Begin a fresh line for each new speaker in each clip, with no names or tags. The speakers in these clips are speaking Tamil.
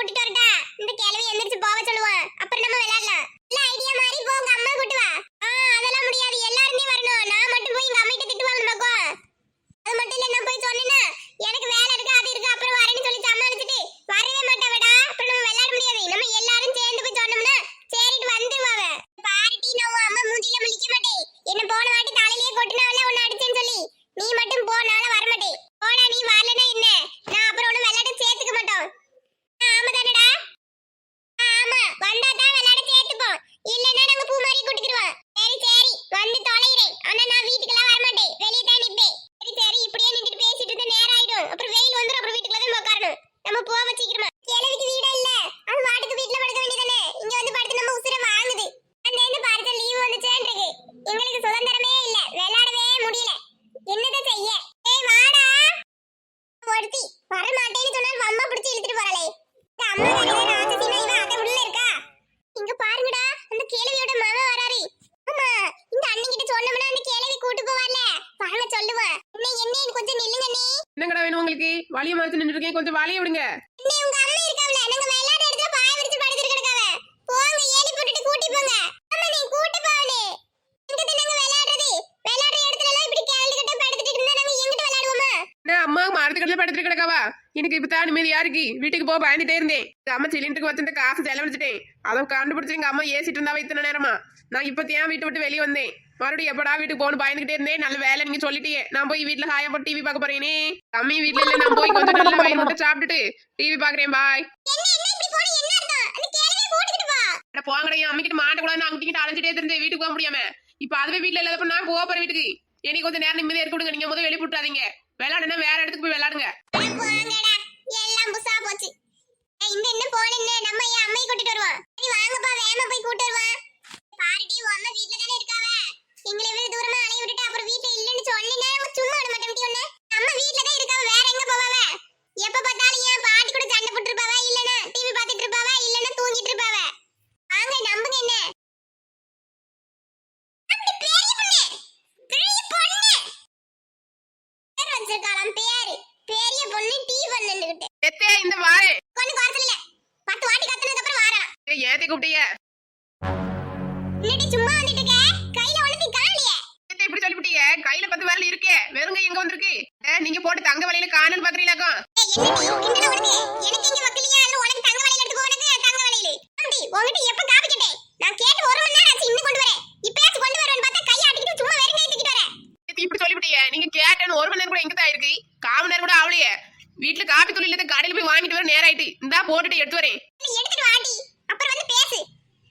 கூட்டிட்டு வரட்டா? இந்த கிழவி எந்திரிச்சு போக சொல்லுவான், அப்புறம் நம்ம விளையாடலாம். இல்ல ஐடியா மாதிரி போ, உங்க அம்மா கூட்டு வா. அதெல்லாம் முடியாது, எல்லாருமே வரணும். நான் மட்டும் போய் எங்க அம்மிட்ட திட்டுவாங்க பாக்கோ. அது மட்டும் இல்ல, நான் போய் சொன்னேன்னா எனக்கு வேலை இருக்கு அது இருக்கு அப்புறம் வரேன்னு சொல்லி சமாளிச்சுட்டு வரவே மாட்டாவடா. அப்புறம் நம்ம விளையாட முடியாது. நம்ம எல்லாரும் சேர்ந்து போய் சொன்னோம்னா சரிட்டு வந்துருவாவ. பாருட்டி, நான் உன் அம்மா மூஞ்சில முழிக்க மாட்டேன். என்ன போன வாட்டி தலையிலேயே கொட்டினாவல உன்னை அடிச்சேன்னு சொல்லி. நீ மட்டும் போனால வர மாட்டேன். போடா, நீ வரலன்னா என்ன, நான் அப்புறம் ஒன்னும் விளையாட சேர்த்துக்க மாட்டோம். ஆமா தானடா? ஆமா, வந்தா தான் விளையாட சேர்த்துப்போம். இல்லன்னா நாங்க பூ மாதிரி கூட்டிக்கிடுவோம். சரி சரி, வந்து தொலைகிறேன். ஆனா நான் வீட்டுக்கெல்லாம் வர மாட்டேன், வெளியே தான் நிப்பேன். சரி சரி, இப்படியே நின்னுட்டு பேசிட்டு இருந்தா நேரம் ஆயிடும். அப்புறம் வெயில் வந்துடும், அப்புறம் வீட்டுக்குள்ள தான் உட்காரணும். நம்ம போக சீக்கிரமா. கிழவிக்கு வீடே இல்ல, அது வாட்டுக்கு வீட்டுல படுக்க வேண்டியதானே. இங்க வந்து படுத்து நம்ம உசுர வாங்குது. அந்த என்ன பார்த்து லீவ் வந்துச்சேன்றது. எங்களுக்கு சுதந்திரமே இல்ல, விளையாடவே முடியல. என்னதான் செய்ய? ஏய் வாடா. ஒருத்தி வர மாட்டேன்னு சொன்னா அம்மா பிடிச்சி இழுத்துட்டு போறாளே. இந்த அம்மா தானே ராட்சசினா, இவன் அதை உள்ள இருக்கா. இங்க பாருங்கடா, அந்த கேள்வியோட மாமா வராரு. ஆமா, இந்த அண்ணன் கிட்ட சொன்னோம்னா அந்த கேள்வி கூட்டி போவால, வாங்க சொல்லுவேன். என்ன கொஞ்சம் நில்லுங்க நீ.
என்னங்கடா வேணும் உங்களுக்கு? வலிய மறைச்சு நின்று இருக்கேன், கொஞ்சம் வலிய விடுங்க.
நீ உங்க அம்மா இருக்காவல, நாங்க விளையாட இடத்துல பாய விரிச்சு படுத்துட்டு கிடக்காவ. போங்க, ஏறி போட்டுட்டு கூட்டி போங்க. அம்மா நீ கூட்டி போவனே. இங்க தான் நாங்க விளையாடுறது. விளையாடுற இடத்துல எல்லாம் இப்படி கேள்வி கிட்ட படுத்துட்டு இருந்தா நாங்க எங்கிட்டு விளையாடுவோமா?
நான் அம்மா மரத்துக்கடல படுத்துட்டு கிடக்காவா? எனக்கு இப்ப தான் நிம்மதியா இருக்கு. வீட்டுக்கு போக பயந்துட்டே இருந்தேன். அம்மா சிலிண்டருக்கு வச்சிருந்த காசு செலவழிச்சிட்டேன். அதை கண்டுபிடிச்சு எங்க அம்மா ஏசிட்டு இருந்தாவா இத்தனை நேரமா. நான் இப்பத்தியான் வீட்டு விட்டு வெளியே வந்தேன். மறுபடியும் எப்படா வீட்டுக்கு போகணும் பயந்துகிட்டே இருந்தேன். நல்ல வேலை நீங்க சொல்லிட்டே. நான் போய் வீட்டுல ஹாயா போட்டு டிவி பார்க்க போறேனே. அம்மி வீட்டுல இல்ல, நான் போய் கொஞ்சம் நல்ல வயிறு மட்டும் சாப்பிட்டுட்டு டிவி பாக்குறேன். பாய். போங்கடா, என் அம்மிக்கிட்ட மாட்டக்கூடாது. அங்கிட்ட அலைஞ்சிட்டே இருந்தேன், வீட்டுக்கு போக முடியாம. இப்ப அதுவே வீட்டுல இல்லாதப்ப நான் போக போறேன் வீட்டுக்கு. எனக்கு கொஞ்சம் நேரம் நிம்மதியா இருக்க விடுங்க. நீங்க முதல்ல வெளியே போட்டுறாதீங்க. விளையாடுனா வேற இடத்துக்கு போய் விளையாடுங்க.
எல்லாம் புசா போச்சு. இந்த என்ன போனே, நம்ம என் அம்மையை கூட்டிட்டு வருவோம். நீ வாங்கப்பா, வேகமா போய் கூட்டி வருவோம். பாருடி, உன் அம்மா வீட்ல தானே இருக்காவ. எங்களை இவ்வளவு தூரமா அலைய விட்டுட்டு அப்புறம் வீட்ல இல்லன்னு சொன்னீங்கன்னா சும்மா விட மாட்டேன். ஒண்ணு அம்மா வீட்ல தான் இருக்காவ, வேற எங்க போவாவ? எப்ப பார்த்தாலும் என் பாட்டி கூட சண்டை போட்டு இருப்பாவ, இல்லன்னா டிவி பார்த்துட்டு இருப்பாவ, இல்லன்னா தூங்கிட்டு இருப்பாவ. வாங்க நம்புங்க. என்ன அப்படி பெரிய பொண்ணு, பெரிய பொண்ணு பேர் வச்சிருக்காளாம். பேரு பெரிய பொண்ணு டீ பண்ணுன்னுகிட்டு.
எத்தே இந்த வாரே
கொஞ்சம் குறைச்சல இல்ல, 10 வாட்டி கத்துனதுக்கு அப்புறம் வாரலாம்.
ஏத்தி கூப்பிட்டீங்க?
இன்னடி சும்மா வந்துட்டு இருக்க, கையில ஒண்ணுத்தையும் காணலையே.
இப்படி சொல்லிவிட்டீங்க. கையில 10 வரல இருக்கே, வெறுங்க எங்க வந்திருக்கு? நீங்க போட்டு தங்க வலையில காணல் பாக்குறீங்களாக்கா?
என்னடி கிண்டல உனக்கு? எனக்கு இங்க வக்கலியா இல்ல உனக்கு தங்க வலையில எடுத்து போறதுக்கு தங்க வலையில. அம்டி உன்கிட்ட எப்ப காப்பி கேட்டேன்? நான் கேட்டு 1 மணி நேரம் ஆச்சு, இன்னும் கொண்டு வரேன். இப்பயாச்சும் கொண்டு வரேன்னு பார்த்தா கைய ஆட்டிட்டு சும்மா வெறும் கை தூக்கிட்டு வரேன்.
இப்படி சொல்லிவிட்டீங்க. நீங்க கேட்டேன்னு 1 மணி நேரம் கூட எங்க தான் இருக்கு? 1/4 மணி நேரம் கூட ஆவலையே. வீட்டுல காப்பி தூள் இல்ல, கடையில போய் வாங்கிட்டு வர நேரம் ஆயிட்டு. இந்தா போட்டுட்டு எடுத்து வரேன்.
எடுத்துட்டு வாடி, அப்புறம் வந்து பேசு.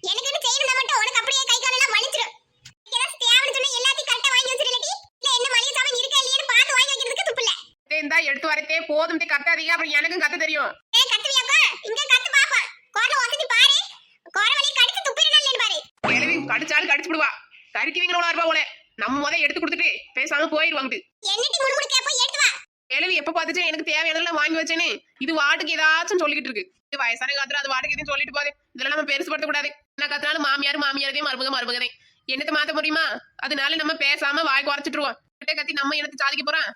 எனக்கு என்ன செய்யணும்னா மட்டும் உனக்கு அப்படியே கை கால் எல்லாம் வலிச்சிரும். ஏதாவது தேவைன்னு சொன்னா எல்லாத்தையும் கரெக்டா வாங்கி வச்சிரலடி. இல்ல என்ன மளிகை சாமான் இருக்கா இல்லையான்னு பார்த்து வாங்கி வைக்கிறதுக்கு துப்பு இல்ல.
இந்தா எடுத்து வரதே போதும். கத்தாதீங்க, அப்புறம் எனக்கும் கத்த தெரியும்.
கத்துவியாப்பா? இங்க கத்து பாப்பா. கோரல வசதி பாரு. கோர வலி கடிச்சு துப்பிரணும் இல்லன்னு பாரு.
கிழவி கடிச்சாலும் கடிச்சு விடுவா. கடிக்குவீங்களா இருப்பா போல. நம்ம முத எடுத்து கொடுத்துட்டு பேசாம போயிடுவாங்க.
என்னடி முணுமுணுக்கே போய் எடுத்து வா.
கிழவி எப்ப பார்த்துச்சு எனக்கு தேவையானதெல்லாம் வாங்கி வச்சேன்னு இது வாட்டுக்கு ஏதாச்சும் சொல்லிக்கிட்டு இருக்கு. வயசான காலத்துல அது வாட்டுக்கு எதுவும் சொல்லிட்டு போதே. இதெல்லாம் நம்ம பெருசுபடுத்த கூடாது. என்ன கத்துனாலும் மாமியாரதே மருமகதே. என்னத்தை மாத்த முடியுமா? அதனால நம்ம பேசாம வாய் குறைச்சிட்டுருவோம். கத்தி நம்ம என்னத்தை சாதிக்க போறோம்?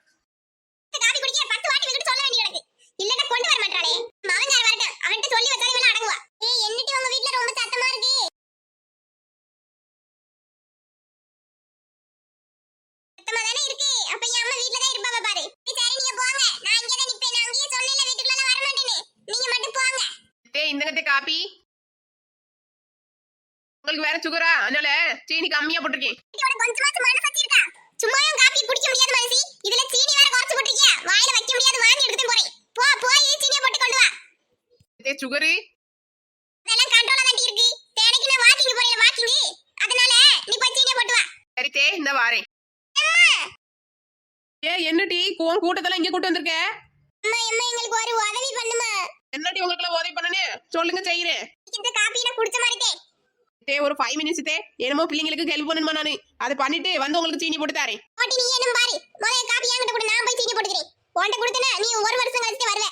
காபி குடிக்க 10 வாட்டி விட்டு சொல்ல வேண்டியது எனக்கு. இல்லன்னா கொண்டு வர மாட்டானே. மாவஞ்சார் வரட்டும், அவன்கிட்ட சொல்லி வச்சா இவள அடங்குவா. ஏய் என்னடி உங்க வீட்ல ரொம்ப சத்தமா இருக்கு? சத்தமா தானே இருக்கு. அப்ப என் அம்மா வீட்ல தான் இருப்பாவ பாரு. சரி நீங்க போங்க, நான் இங்க தான் நிப்பேன். நான் அங்கேயே சொன்னேன்ல வீட்டுக்குள்ள வர மாட்டேன்னு. நீங்க மட்டும் போங்க.
இந்தங்கத்தை காப்பி. உங்களுக்கு வேற சுகரா, அதனால சீனி கம்மியா போட்டிருக்கேன்.
உனக்கு கொஞ்சமாச்சும் மனசாட்சி இருக்கா? சும்மாவும் காப்பி குடிக்க முடியாது மனசி. இதுல சீனி வேற குறைச்சு போட்டிருக்கியா? வாயில வைக்க முடியாது, வாங்கி எடுத்து போறேன். போய் சீனியை போட்டு கொண்டு வா.
சுகரு
அதெல்லாம் கண்ட்ரோலா தான் இருக்கு. தேனைக்கு நான் வாக்கிங் போறேன், வாக்கிங். அதனால நீ போய் சீனியை போட்டு வா.
சரிதே, இந்த வாரேன். என்ன டீ கூட்டத்தெல்லாம் இங்க கூட்டு வந்திருக்க?
அம்மா எங்களுக்கு ஒரு உதவி பண்ணுமா?
என்னடி உங்களுக்கு உதவி பண்ணனே சொல்லுங்க, செய்யறேன்.
இந்த காபி நான் குடிச்ச மாதிரி
ஒரு 5 மினிட்ஸ் என்னமோ பிள்ளைங்களுக்கு ஹெல்ப் பண்ணணுமா? நானு அதை பண்ணிட்டு வந்து உங்களுக்கு சீனி போட்டு தரேன்.
நீ என்ன பாரு, முதல்ல காபி என்கிட்ட கொடு, நான் போய் சீனி போட்டுக்கிறேன். உன்கிட்ட கொடுத்தனா நீ 1 வருஷம் கழிச்சு வருவே.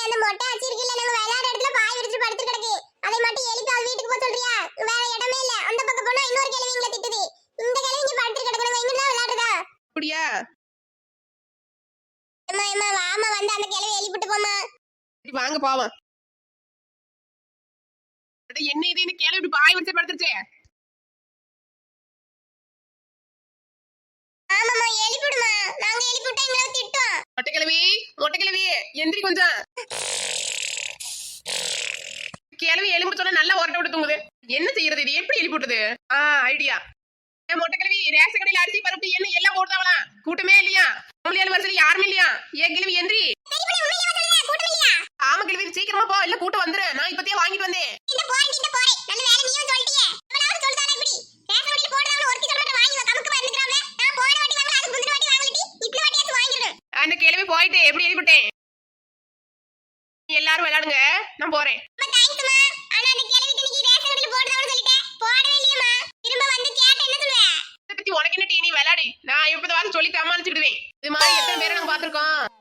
அந்த மொட்டை ஆச்சி இருக்குல்ல, நாங்க விளையாட இடத்துல பாய் விரிச்சு படுத்து கிடக்கு. அதை மட்டும் எழுப்பி அவ வீட்டுக்கு போக சொல்றியா? வேற இடமே இல்ல. அந்த பக்கம் போனா இன்னொரு கிழவிங்களை திட்டுது. இந்த கிழவி இங்க படுத்து கிடக்கணும், எங்க தான் விளையாடுறதா?
அப்படியா?
வாமா வந்து அந்த கிழவி எழுப்பிட்டு போமா.
வாங்க போவோம். அட என்ன இது இந்த கேள்வி இப்படி பாய் வச்சு படுத்துருச்சே.
ஆமாமா எழுப்பிடுமா, நாங்க எழுப்பிட்டா எங்களை திட்டுவோம்.
மொட்டைக்கிழவி எந்திரி கொஞ்சம். கிழவி எலும்பு சொன்னா நல்லா உரட்ட விட்டு தூங்குது. என்ன செய்யறது, இது எப்படி எழுப்பி விட்டது? ஐடியா. மொட்டைக்கிழவி ரேஷன் கடையில் அரிசி பருப்பு என்ன எல்லாம் போட்டாங்களா? கூட்டமே இல்லையா? பொம்பளையாள் வருஷத்துல யாருமே இல்லையா? ஏன் கிழவி எந்திரி. ஆமா கிழவி சீக்கிரமா போ, இல்ல கூட்டம் வந்துரு. நான் இப்பத்தியே வாங்கிட்டு வந்தேன். அந்த கிழவி போயிட்டு எப்படி எழுப்பிட்டேன். எல்லாரும் விளையாடுங்க, நான் போறேன். உனக்கு என்ன டீ, நீ விளையாடு. நான் எப்பதாவது சொல்லி சமாளிச்சுடுவேன். இது மாதிரி எத்தனை பேரை நம்ம பாத்திருக்கோம்.